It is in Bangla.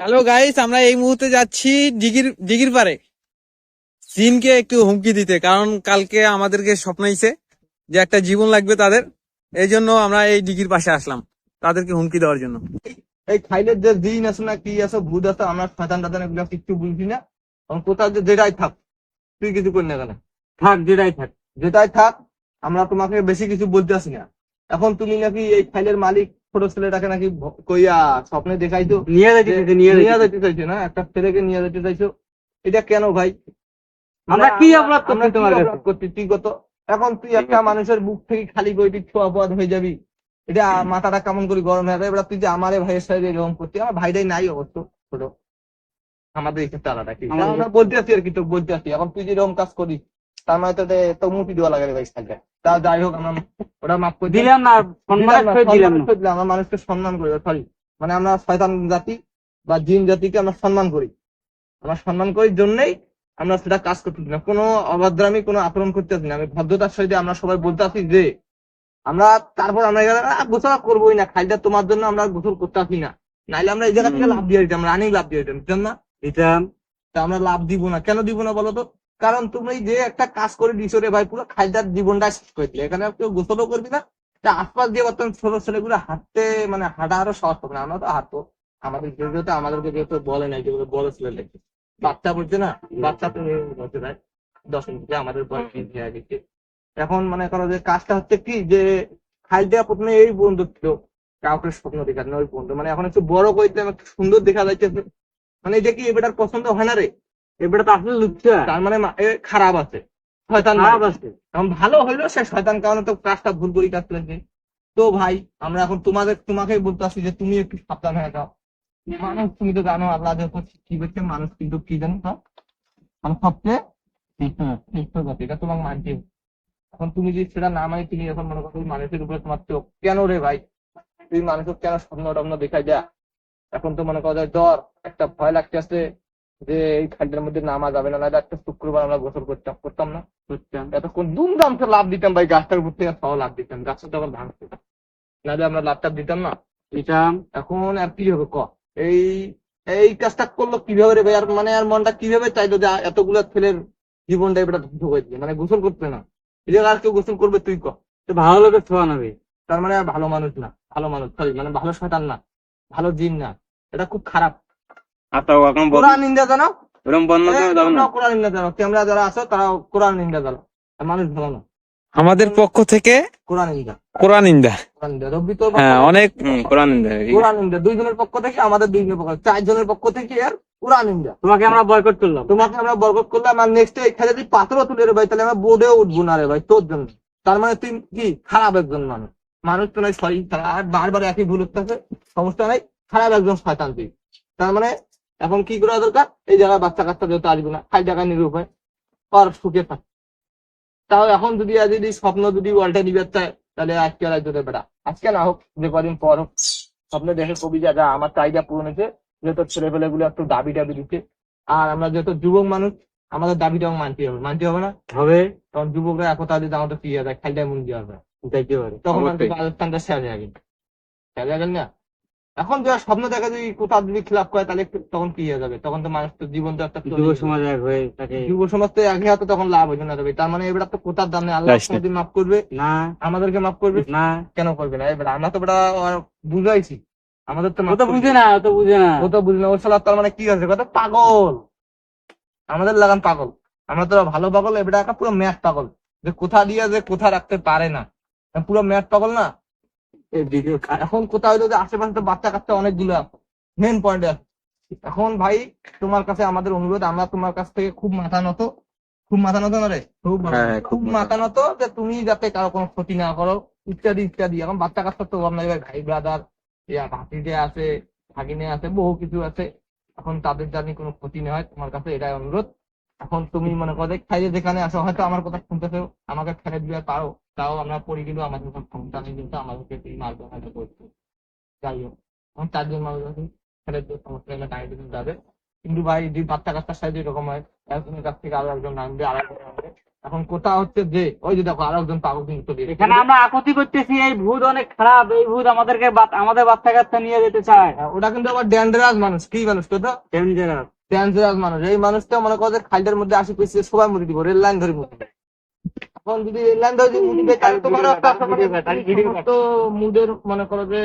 হ্যালো গাইস, আমরা এই মুহূর্তে যাচ্ছি দিঘির পারে জিনকে একটু হুমকি দিতে, কারণ কালকে আমাদেরকে স্বপ্নাইছে যে একটা জীবন লাগবে তাদের। এই জন্য আমরা এই দিঘির পাশে আসলাম তাদেরকে হুমকি দেওয়ার জন্য। এই খাইলের যে দিন আছে না কি আছে ভূত আছে, আমরা শয়তান টাতান এগুলো কিচ্ছু বুঝি না। কারণ কোথাও যে যেটাই থাক, তুই কিছু করি না কেন, থাক যেটাই থাক। যেটাই থাক, আমরা তোমাকে বেশি কিছু বলতে আসি না। এখন তুমি নাকি এই খাইলের মালিক ছোট ছেলেটাকে নাকি কইয়া স্বপ্নে দেখাইছো, নিয়ে যেতে নিয়ে যেতে চাইছো না, একটা ছেলেকে নিয়ে যেতে চাইছো। এটা কেন ভাই? আমরা কি অপরাধ করছি তোমার কাছে? অপরাধ করছি তুই কত? এখন তুই একটা মানুষের বুক থেকে খালি বইটি ছোঁয়া অপরাধ হয়ে যাবি। এটা মাথাটা কেমন করে গরম হয়ে যাবে। এবার তুই যে আমারে ভাইয়ের সাথে এরকম করছিস, আমার ভাইটাই নাই অবশ্য ছোট, আমাদের এক্ষেত্রে আলাদা কি আমরা বলতে আছি আর কি, তো বলতে আছি। এখন তুই যে এরকম কাজ করিস, তার মানে তো তো মুটি দেওয়া লাগে রে ভাই সাইডে। তা যাই হোক, আমরা ওটা মাফ করে দিলাম না, সম্মানের সহিত দিলাম না। আমরা মানুষকে সম্মান করি, সরি মানে আমরা শয়তান জাতি বা জিন জাতিকে আমরা সম্মান করি। আমরা সম্মান করি জন্যই আমরা সেটা কাজ করতেছি না, কোনো অভদ্রামি কোনো আচরণ করতেছি না। আমি ভদ্রতার সহিত আমরা সবাই বলতে আছি যে আমরা, তারপর আমরা গোসল করবোই না, খাইটা তোমার জন্য আমরা গোসল করতে আসি না। নাইলে আমরা এই জায়গা থেকে লাভ দিয়ে দিতাম, রানিং লাভ দিয়ে দিতাম, বুঝছেন না? দিতাম। তা আমরা লাভ দিব না, কেন দিব না বলো তো? কারণ তুমি যে একটা কাজ করে দিছো রে ভাই, পুরো খাইদার জীবনটা শেষ করে দিলে। এখানে কেউ গোসলও করবি না। তা আশপাশ দিয়ে বর্তমান ছোট ছেলেগুলো হাঁটতে মানে হাঁটা আরো সহজ হবে না। আমরা তো হাঁটবো, আমাদের যেহেতু আমাদেরকে যেহেতু বলে নাই যেগুলো বড় ছেলে লেগে বাচ্চা বলছে না, বাচ্চা তুমি বলতে দেয় 10 মিনিটে আমাদের বয়স হয়ে গেছে। এখন মনে করো যে কাজটা হচ্ছে কি, যে খাই দেওয়া প্রথমে এই বন্ধু ছিল, কাউকে স্বপ্ন দেখার না ওই বন্ধু, মানে এখন একটু বড় করে দিলাম, একটু সুন্দর দেখা যাইতেছে। মানে এটা কি এবারটার পছন্দ হয় না রে? এবারে তো আসলে লুচ্ছা। তার মানে এ খারাপ আছে, শয়তান খারাপ মানে। আছে। এখন ভালো হইলো সে শয়তান, কারণে তো কাজটা ভুল করি কাজ করেছে। তো ভাই আমরা এখন তোমাকেই বলতে আসি যে তুমি একটু সাবধান হয়ে যাও। মানুষ তুমি তো জানো আল্লাহ যখন কি বলছে, মানুষ কিন্তু কি জানো তো, মানে সবচেয়ে শ্রেষ্ঠ জাতি, এটা তোমাকে মানতে হবে। এখন তুমি যদি সেটা না মানে, তুমি এখন মনে করো মানুষের উপরে তোমার চোখ কেন রে ভাই? তুই মানুষের কেন স্বপ্ন টপ্ন দেখাই যা? এখন তো মনে করো ডর, একটা ভয় লাগতে আসছে যে এই খালটার মধ্যে নামা যাবে না, নাহলে একটা শুক্রবার আমরা গোসল করতাম না, এতক্ষণ দুমদাম তো লাভ দিতাম ভাই, গাছটার উপর থেকে সহ লাভ দিতাম, গাছটা তখন ভাঙছে, নাহলে আমরা লাভটা দিতাম না। দিতাম। এখন আর কি হবে ক? এই এই কাজটা করলো কিভাবে রে ভাই? আর মানে আর মনটা কিভাবে চাইলো যে এতগুলো ছেলের জীবনটা এবার ধ্বংস করে দিয়ে, মানে গোসল করতে না, এই জায়গায় আর কেউ গোসল করবে তুই ক? তো ভালো লোকের ছোঁয়া নেবে। তার মানে আর ভালো মানুষ না, ভালো মানুষ সরি মানে ভালো শয়তান না, ভালো জিন না, এটা খুব খারাপ। কোরআন নিন্দা জানাও, কোরআন নিন্দা জানাও, তোমরা যারা আছো তারা কোরআন নিন্দা জানাও, আর মানুষ ভালো না। আমাদের পক্ষ থেকে কোরআন নিন্দা, কোরআন নিন্দা। কোরআন নিন্দা রব্বি তোর হ্যাঁ, অনেক কোরআন নিন্দা। কোরআন নিন্দা দুইজনের পক্ষ থেকে, আমাদের দুইজনের পক্ষ, 4 জনের পক্ষ থেকে আর কোরআন নিন্দা। তোমাকে আমরা বয়কট করলাম। তোমাকে আমরা বরকত করলাম, আর নেক্সট এখানে যদি পাথরও তুলে রে ভাই, তাহলে আমরা বোর্ডেও উঠবো না রে ভাই তোর জন্য। তার মানে তুই কি খারাপ একজন মানুষ, মানুষ তো নয় সরি, তারা আর বারবার একই ভুল হচ্ছে, সমস্যা নাই, খারাপ একজন শয়তান তুই। তার মানে এখন কি করা দরকার? এই জায়গায় বাচ্চা কাচ্চা যেহেতু আসবে না, খাই টাকা নিরূপায় আর সুখে থাক। তাও এখন যদি স্বপ্ন যদি ওয়ার্ল্ডে নিবে চায়, তাহলে আজকে আর যেতে বেড়া, আজকে না হোক যে কদিন পর হোক, স্বপ্নে দেখে কবি যা আমার চাহিদা পূরণ হয়েছে, যেহেতু ছেলে পেলে গুলো একটু দাবি টাবি দিচ্ছে। আর আমরা যেহেতু যুবক মানুষ, আমাদের দাবিটাও মানতে হবে না? হবে। তখন যুবকরা একতা যদি আমাদের কি যায়, খাইটা মন দিয়ে হবে, যাইতে পারে। তখন আর কি রাজস্থানটা শেষ হয়ে গেল, শেষ হয়ে গেল না? এখন যারা স্বপ্ন দেখা যদি কোথাও যদি খিলাপ করে, তাহলে তখন কি হয়ে যাবে? তখন তো মানুষ তো জীবন তো একটা যুব সমাজ এক হয়ে থাকে। যুব সমাজ তো একই হাতে তখন লাভ হইবে না। তার মানে এবার তো কোথার দাম নেই, আল্লাহ কোনদিন মাফ করবে না? আমাদেরকে মাফ করবে না। কেন করবে না? এবার আমরা তো বেটা বুঝাইছি, আমাদের তো ও তো বুঝে না, ও তো বুঝে না। ও তো বুঝে না, ওর সালা তার মানে কি আছে কথা, পাগল, আমাদের লাগান পাগল। আমরা তো ভালো পাগল, এবার একটা পুরো ম্যাথ পাগল, যে কোথা দিয়ে যে কোথা রাখতে পারে না, পুরো ম্যাথ পাগল না। এই ভিডিও এখন কোথাও হইলো যে আশেপাশে তো বাচ্চা কাচ্চা অনেকগুলো আছে, মেন পয়েন্টে আছে। এখন ভাই তোমার কাছে আমাদের অনুরোধ, আমরা তোমার কাছ থেকে খুব মাথা নত, খুব মাথা নত না রে, খুব মাথা নত, যে তুমি যাতে কারো কোনো ক্ষতি না করো, ইত্যাদি ইত্যাদি। এখন বাচ্চা কাচ্চা তো আপনার ভাই ব্রাদার ভাতিজে আছে, ভাগিনে আছে, বহু কিছু আছে। এখন তাদের জানি কোনো ক্ষতি না হয়, তোমার কাছে এটাই অনুরোধ। এখন তুমি মনে করো খাইয়ে যেখানে আসো, হয়তো আমার কথা শুনতেছো, আমাকে ফেলে দিবে পারো, তাও আমরা পড়ি, কিন্তু আমাদের কোনো ক্ষমতা নেই, কিন্তু আমাদেরকে তুমি মারবে হয়তো করছো। যাই হোক, এখন 4 জন মানুষ আছে, ফেলে দিয়ে সমস্যা হলে টাইম যাবে। কিন্তু ভাই যে বাচ্চা কাচ্চার সাইজ এরকম হয়, একজনের কাছ থেকে আরো একজন নামবে, আরেকজন নামবে, এখন এখন কোথা হচ্ছে যে ওই যে দেখো আরো একজন পাগল কিন্তু চলে এসেছে। এখানে আমরা আকুতি করতেছি, এই ভূত অনেক খারাপ, এই ভূত আমাদেরকে আমাদের বাচ্চা কাচ্চা নিয়ে যেতে চায়। ওটা কিন্তু আবার ডেঞ্জারাস মানুষ, কি মানুষ তো ডেঞ্জারাস। ডেঞ্জারাস মানুষ। এই মানুষটা মনে করো যে খালটার মধ্যে আসি পেয়েছে সবাই মুড়ি দিব, রেল লাইন ধরে মুড়ি দিবে। এখন যদি রেল লাইন ধরে যদি মুড়ি দেয় তাহলে তোমারও একটা সমস্ত মুডের মনে করো যে